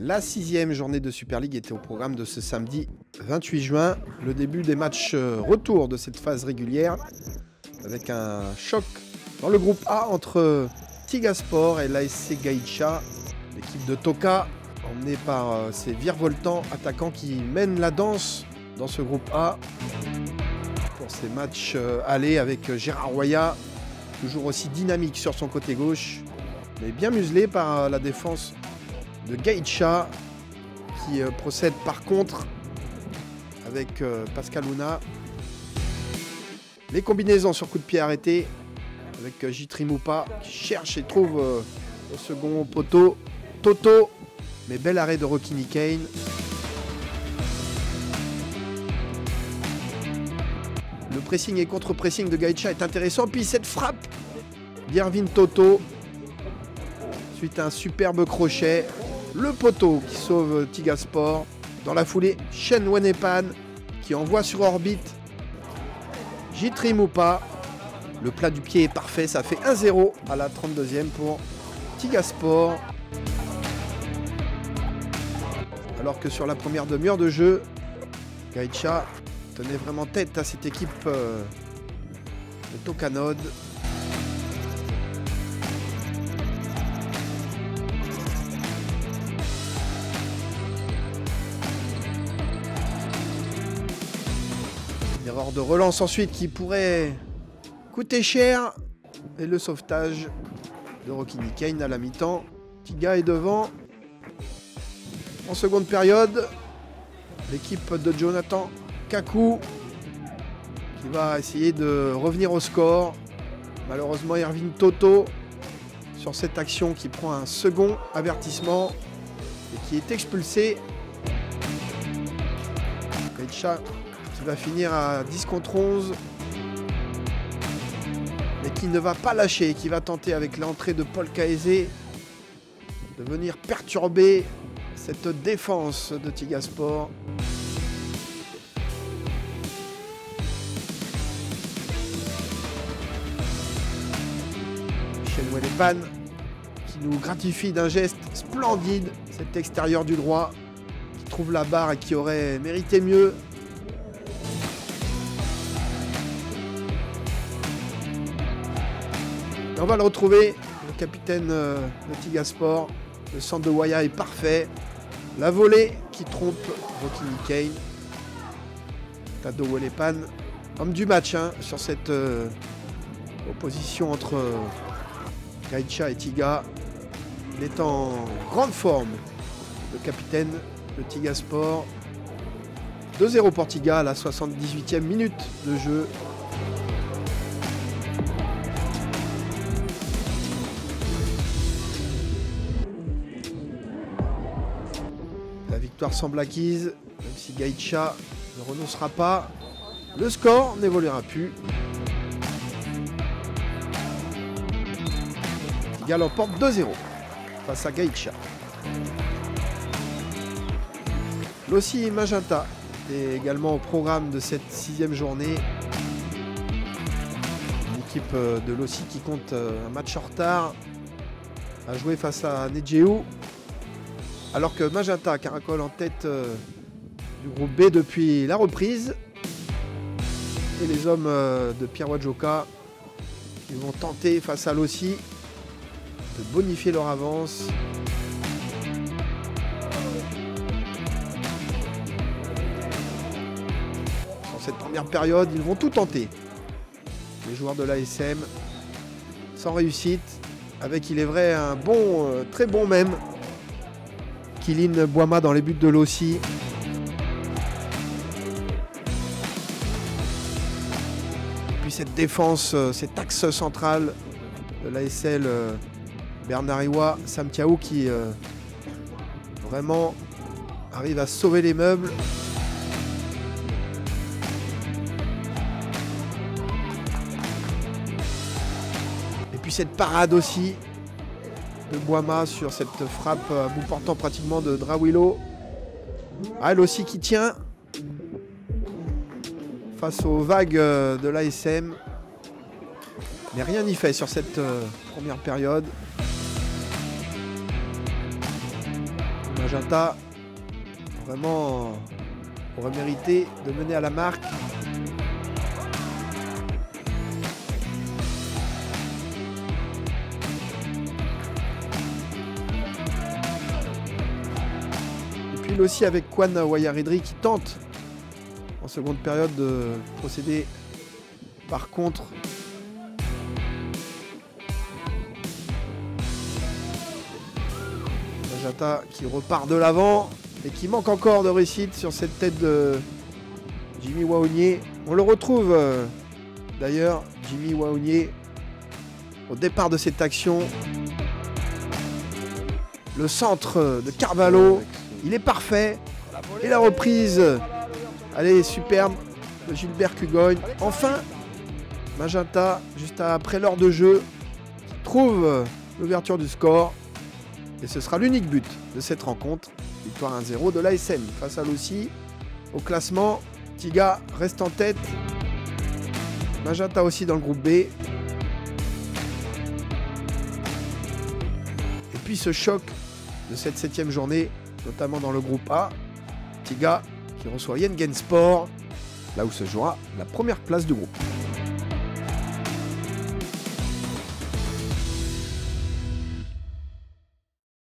La 6e journée de Super League était au programme de ce samedi 28 juin. Le début des matchs retour de cette phase régulière avec un choc dans le groupe A entre Tigaspor et l'ASC Gaïcha. L'équipe de Toka, emmenée par ses virevoltants attaquants qui mènent la danse dans ce groupe A. Pour ces matchs allés avec Gérard Roya, toujours aussi dynamique sur son côté gauche, mais bien muselé par la défense de Gaïcha qui procède par contre avec Pascal Luna. Les combinaisons sur coup de pied arrêté avec Jitri Moupa qui cherche et trouve au second poteau Toto, mais bel arrêt de Rokini Kane. Le pressing et contre-pressing de Gaïcha est intéressant, puis cette frappe d'Irvin Toto suite à un superbe crochet. Le poteau qui sauve Tigaspor. Dans la foulée, Shen Wenepan qui envoie sur orbite Jitri Moupa. Le plat du pied est parfait, ça fait 1-0 à la 32e pour Tigaspor. Alors que sur la première demi-heure de jeu, Gaïcha tenait vraiment tête à cette équipe de Tokanod. Une erreur de relance ensuite qui pourrait coûter cher. Et le sauvetage de Rokini Kane à la mi-temps. Tiga est devant. En seconde période, l'équipe de Jonathan Kaku qui va essayer de revenir au score. Malheureusement, Irvin Toto sur cette action qui prend un second avertissement et qui est expulsé. Gaïcha qui va finir à 10 contre 11, mais qui ne va pas lâcher, qui va tenter avec l'entrée de Paul Kaeze de venir perturber cette défense de Tigaspor. Shen Wenepan qui nous gratifie d'un geste splendide, cet extérieur du droit qui trouve la barre et qui aurait mérité mieux. Et on va le retrouver, le capitaine de Tigaspor. Le centre de Waya est parfait. La volée qui trompe Rokini Kane. Tado Wenepan, homme du match sur cette opposition entre Gaïcha et Tiga. Il est en grande forme, le capitaine de Tigaspor. 2-0 pour Tiga à la 78e minute de jeu. La victoire semble acquise, même si Gaïcha ne renoncera pas. Le score n'évoluera plus. Tiga l'emporte 2-0 face à Gaïcha. Lossi Magenta est également au programme de cette 6e journée. Une équipe de Lossi qui compte un match en retard à jouer face à Nedjeu. Alors que Magenta caracole en tête du groupe B depuis la reprise. Et les hommes de Pierre Wadjoka qui vont tenter face à Lossi de bonifier leur avance. Dans cette première période, ils vont tout tenter. Les joueurs de l'ASM, sans réussite, avec, il est vrai, un bon, très bon même, Kylian Boima dans les buts de Lossi. Puis cette défense, cet axe central de l'ASL Bernard Iwa, Sam Tiaou qui vraiment arrive à sauver les meubles. Et puis cette parade aussi de Boima sur cette frappe à bout portant pratiquement de Drawilo. Elle aussi qui tient face aux vagues de l'ASM. Mais rien n'y fait sur cette première période. Magenta vraiment aurait mérité de mener à la marque. Et puis aussi avec Kwan Wayaredri qui tente en seconde période de procéder par contre. Magenta qui repart de l'avant et qui manque encore de réussite sur cette tête de Jimmy Waonier. On le retrouve d'ailleurs, Jimmy Waonier, au départ de cette action. Le centre de Carvalho, il est parfait. Et la reprise, allez, superbe, de Gilbert Kugogne. Enfin, Magenta, juste après l'heure de jeu, trouve l'ouverture du score. Et ce sera l'unique but de cette rencontre. Victoire 1-0 de l'ASM face à Loussi. Au classement, Tiga reste en tête. Magenta aussi dans le groupe B. Et puis ce choc de cette 7e journée, notamment dans le groupe A. Tiga qui reçoit Yengen Sport, là où se jouera la première place du groupe.